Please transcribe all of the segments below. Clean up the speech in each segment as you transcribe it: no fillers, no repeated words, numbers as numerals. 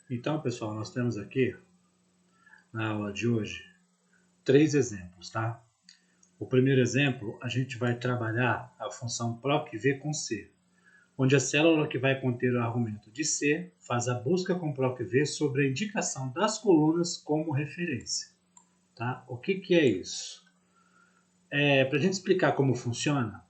Então, pessoal, nós temos aqui, na aula de hoje, 3 exemplos, tá? O primeiro exemplo, a gente vai trabalhar a função PROC-V com C, onde a célula que vai conter o argumento de C faz a busca com PROC-V sobre a indicação das colunas como referência, tá? O que é isso? Para a gente explicar como funciona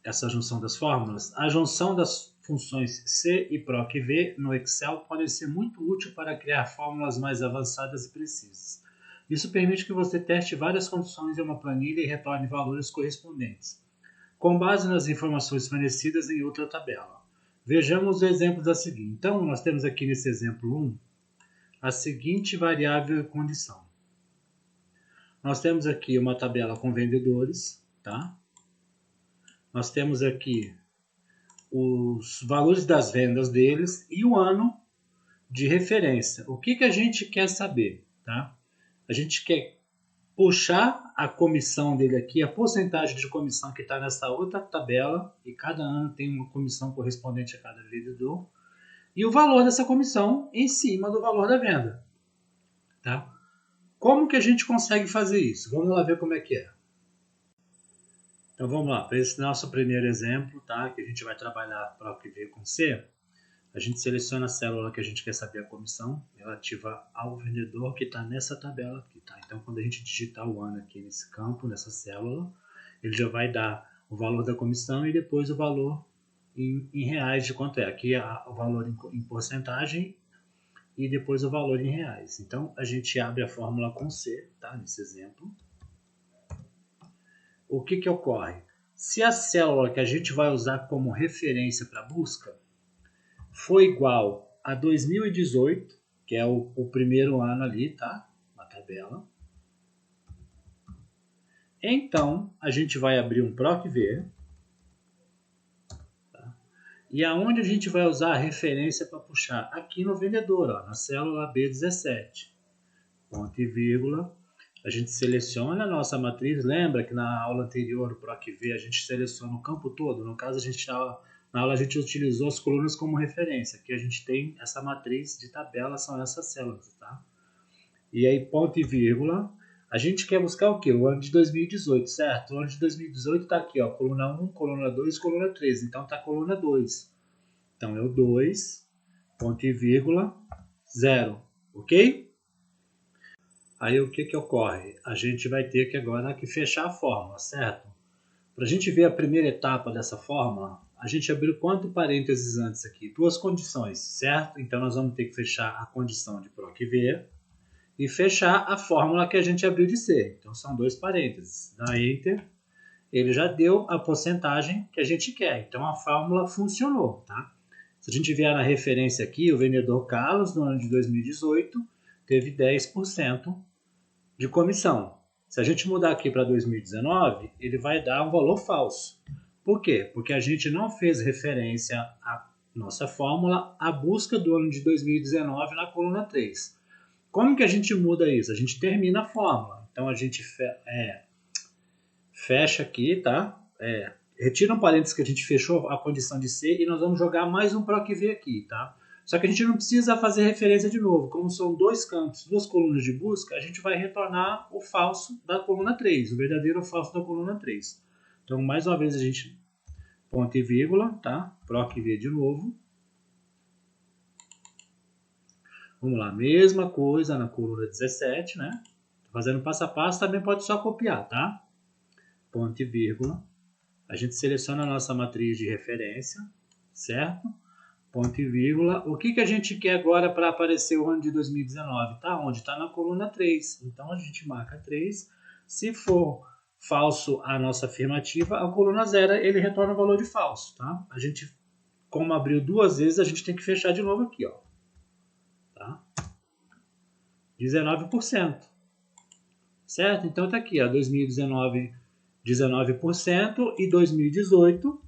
essa junção das fórmulas, a junção das funções C e PROC-V no Excel pode ser muito útil para criar fórmulas mais avançadas e precisas. Isso permite que você teste várias condições em uma planilha e retorne valores correspondentes, com base nas informações fornecidas em outra tabela. Vejamos os exemplos a seguir. Então, nós temos aqui nesse exemplo 1 a seguinte variável e condição. Nós temos aqui uma tabela com vendedores, tá? Nós temos aqui os valores das vendas deles e o ano de referência. O que a gente quer saber, tá? A gente quer puxar a comissão dele aqui, a porcentagem de comissão que está nessa outra tabela, e cada ano tem uma comissão correspondente a cada vendedor, e o valor dessa comissão em cima do valor da venda, tá? Como que a gente consegue fazer isso? Vamos lá ver como é que é. Então vamos lá, para esse nosso primeiro exemplo, tá? Que a gente vai trabalhar PROC-V com C, a gente seleciona a célula que a gente quer saber a comissão relativa ao vendedor que está nessa tabela aqui, tá? Então quando a gente digitar o ano aqui nesse campo, nessa célula, ele já vai dar o valor da comissão e depois o valor em reais de quanto é. Aqui o valor em porcentagem e depois o valor em reais. Então a gente abre a fórmula com C, tá? Nesse exemplo. O que ocorre? Se a célula que a gente vai usar como referência para busca for igual a 2018, que é o primeiro ano ali, tá? Na tabela. Então, a gente vai abrir um PROC-V. Tá? E aonde a gente vai usar a referência para puxar? Aqui no vendedor, ó, na célula B17. Ponto e vírgula. A gente seleciona a nossa matriz. Lembra que na aula anterior, o PROC-V, a gente seleciona o campo todo? No caso, na aula a gente utilizou as colunas como referência. Aqui a gente tem essa matriz de tabela, são essas células, tá? E aí, ponto e vírgula. A gente quer buscar o quê? O ano de 2018, certo? O ano de 2018 está aqui, ó, coluna 1, coluna 2, coluna 3. Então está a coluna 2. Então é o 2, ponto e vírgula, 0. Ok? Aí o que ocorre? A gente vai ter que agora fechar a fórmula, certo? Para a gente ver a primeira etapa dessa fórmula, a gente abriu quanto parênteses antes aqui? Duas condições, certo? Então nós vamos ter que fechar a condição de PROC-V e fechar a fórmula que a gente abriu de C. Então são dois parênteses. Dá Enter, ele já deu a porcentagem que a gente quer. Então a fórmula funcionou, tá? Se a gente vier na referência aqui, o vendedor Carlos, no ano de 2018, teve 10% de comissão. Se a gente mudar aqui para 2019, ele vai dar um valor falso. Por quê? Porque a gente não fez referência à nossa fórmula à busca do ano de 2019 na coluna 3. Como que a gente muda isso? A gente termina a fórmula. Então a gente fecha aqui, tá? Retira um parênteses que a gente fechou a condição de C e nós vamos jogar mais um PROC-V aqui, tá? Só que a gente não precisa fazer referência de novo. Como são dois campos, duas colunas de busca, a gente vai retornar o falso da coluna 3, o verdadeiro ou falso da coluna 3. Então, mais uma vez, a gente ponto e vírgula, tá? PROC-V de novo. Vamos lá, mesma coisa na coluna 17, né? Tô fazendo passo a passo, também pode só copiar, tá? Ponto e vírgula. A gente seleciona a nossa matriz de referência, certo? Ponto e vírgula. O que a gente quer agora para aparecer o ano de 2019? Tá onde? Está na coluna 3. Então a gente marca 3. Se for falso a nossa afirmativa, a coluna 0 ele retorna o valor de falso, tá? A gente, como abriu duas vezes, a gente tem que fechar de novo aqui, ó. Tá? 19%. Certo? Então tá aqui, ó, 2019 19% e 2018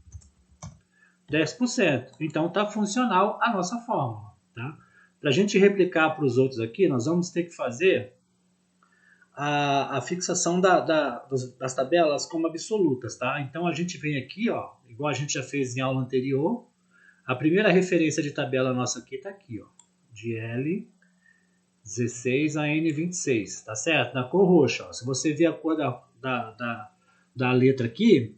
10%. Então está funcional a nossa fórmula. Tá? Para a gente replicar para os outros aqui, nós vamos ter que fazer a fixação das tabelas como absolutas. Tá? Então a gente vem aqui, ó, igual a gente já fez em aula anterior, a primeira referência de tabela nossa aqui está aqui. Ó, de L16 a N26, tá certo? Na cor roxa, ó. Se você ver a cor da letra aqui,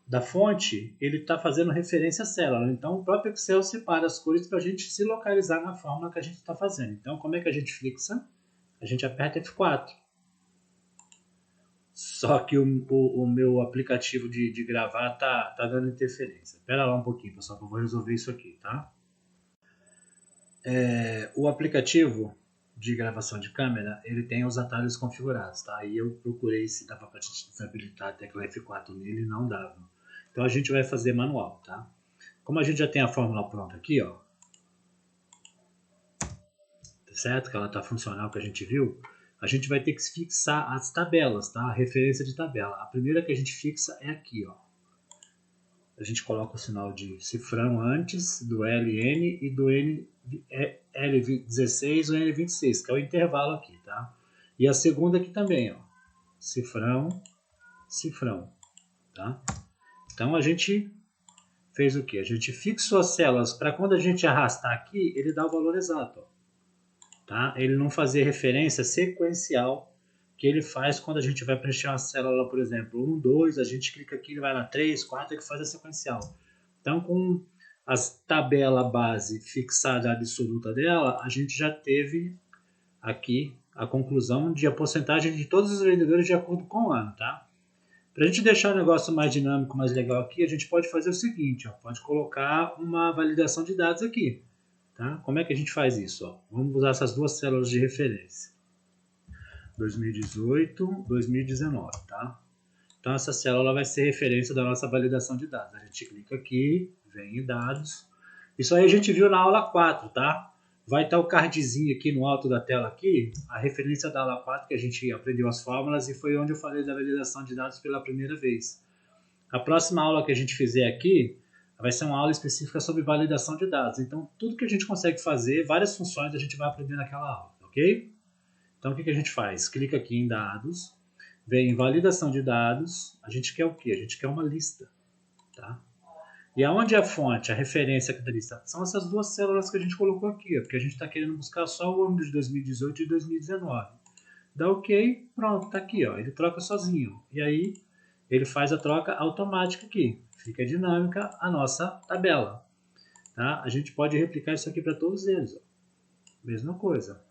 da fonte, ele está fazendo referência à célula. Então, o próprio Excel separa as cores para a gente se localizar na fórmula que a gente está fazendo. Então, como é que a gente fixa? A gente aperta F4. Só que o meu aplicativo de gravar tá dando interferência. Espera lá um pouquinho, pessoal, que eu vou resolver isso aqui, tá? O aplicativo de gravação de câmera, ele tem os atalhos configurados, tá? Aí eu procurei se dava para a gente desabilitar a tecla F4 nele e não dava. Então a gente vai fazer manual, tá? Como a gente já tem a fórmula pronta aqui, ó, tá certo? Que ela tá funcional, que a gente viu. A gente vai ter que fixar as tabelas, tá? A referência de tabela. A primeira que a gente fixa é aqui, ó. A gente coloca o sinal de cifrão antes do LN e do L16 ou N26, que é o intervalo aqui, tá? E a segunda aqui também, ó. Cifrão, cifrão, tá? Então a gente fez o que? A gente fixou as células para quando a gente arrastar aqui, ele dá o valor exato, ó. Tá? Ele não fazer referência sequencial que ele faz quando a gente vai preencher uma célula, por exemplo, 1, 2, a gente clica aqui, ele vai na 3, 4, ele faz a sequencial. Então, com a tabela base fixada absoluta dela, a gente já teve aqui a conclusão de a porcentagem de todos os vendedores de acordo com o ano, tá? Para a gente deixar o negócio mais dinâmico, mais legal aqui, a gente pode fazer o seguinte, ó, pode colocar uma validação de dados aqui. Tá? Como é que a gente faz isso? Ó? Vamos usar essas duas células de referência. 2018, 2019. Tá? Então essa célula vai ser referência da nossa validação de dados. A gente clica aqui, vem em dados. Isso aí a gente viu na aula 4, tá? Vai estar o cardzinho aqui no alto da tela aqui, a referência da aula 4 que a gente aprendeu as fórmulas e foi onde eu falei da validação de dados pela primeira vez. A próxima aula que a gente fizer aqui vai ser uma aula específica sobre validação de dados. Então, tudo que a gente consegue fazer, várias funções, a gente vai aprender naquela aula, ok? Então, o que a gente faz? Clica aqui em dados, vem em validação de dados, a gente quer o quê? A gente quer uma lista, tá? E aonde é a fonte, a referência aqui da lista? São essas duas células que a gente colocou aqui, ó, porque a gente está querendo buscar só o ano de 2018 e 2019. Dá ok, pronto, tá aqui, ó, ele troca sozinho. E aí, ele faz a troca automática aqui. Fica dinâmica a nossa tabela. Tá? A gente pode replicar isso aqui para todos eles. Ó. Mesma coisa.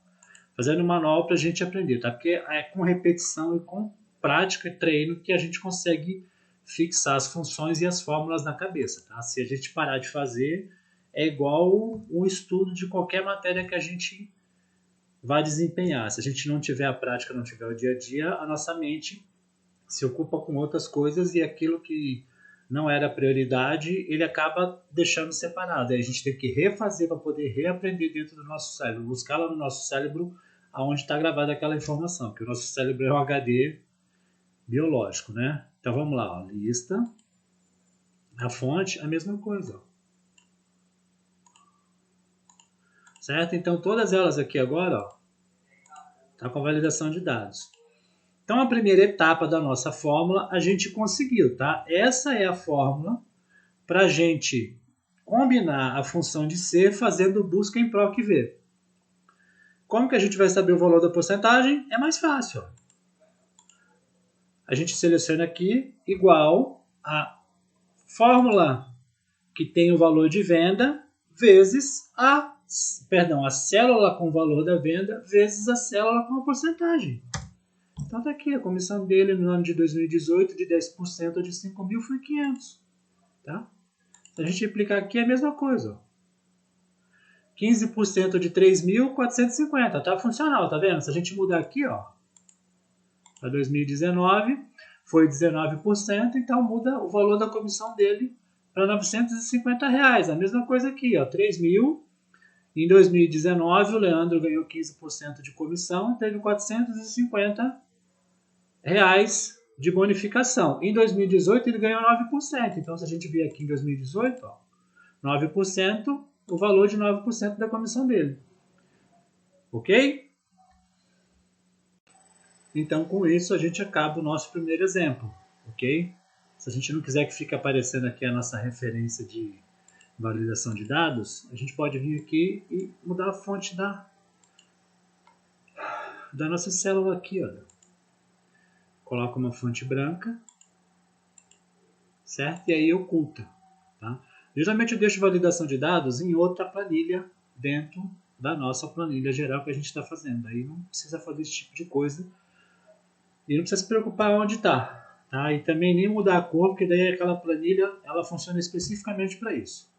Fazendo manual para a gente aprender. Tá? Porque é com repetição e com prática e treino que a gente consegue fixar as funções e as fórmulas na cabeça. Tá? Se a gente parar de fazer, é igual um estudo de qualquer matéria que a gente vai desempenhar. Se a gente não tiver a prática, não tiver o dia a dia, a nossa mente se ocupa com outras coisas e aquilo que não era prioridade, ele acaba deixando separado. Aí a gente tem que refazer para poder reaprender dentro do nosso cérebro, buscar lá no nosso cérebro aonde está gravada aquela informação, porque o nosso cérebro é um HD biológico, né? Então vamos lá, ó, lista, a fonte, a mesma coisa. Ó. Certo? Então todas elas aqui agora, ó, tá com a validação de dados. Então, a primeira etapa da nossa fórmula a gente conseguiu, tá? Essa é a fórmula para a gente combinar a função de ser fazendo busca em PROC-V. Como que a gente vai saber o valor da porcentagem? É mais fácil. Ó. A gente seleciona aqui igual a fórmula que tem o valor de venda vezes a célula com o valor da venda vezes a célula com a porcentagem. Então está aqui, a comissão dele no ano de 2018 de 10% de 5.000 foi 500. Tá? Se a gente aplicar aqui é a mesma coisa. Ó. 15% de 3.450. Está funcional, tá vendo? Se a gente mudar aqui, ó, para 2019, foi 19%, então muda o valor da comissão dele para R$ 950. A mesma coisa aqui, ó, 3.000. Em 2019, o Leandro ganhou 15% de comissão e teve 450 reais de bonificação. Em 2018 ele ganhou 9%. Então se a gente vir aqui em 2018, ó, 9%, o valor de 9% da comissão dele. Ok? Então com isso a gente acaba o nosso primeiro exemplo. Ok? Se a gente não quiser que fique aparecendo aqui a nossa referência validação de dados, a gente pode vir aqui e mudar a fonte da nossa célula aqui, ó. Coloca uma fonte branca, certo? E aí oculta, tá? Geralmente eu deixo validação de dados em outra planilha dentro da nossa planilha geral que a gente está fazendo. Aí não precisa fazer esse tipo de coisa e não precisa se preocupar onde está, tá? E também nem mudar a cor, porque daí aquela planilha ela funciona especificamente para isso.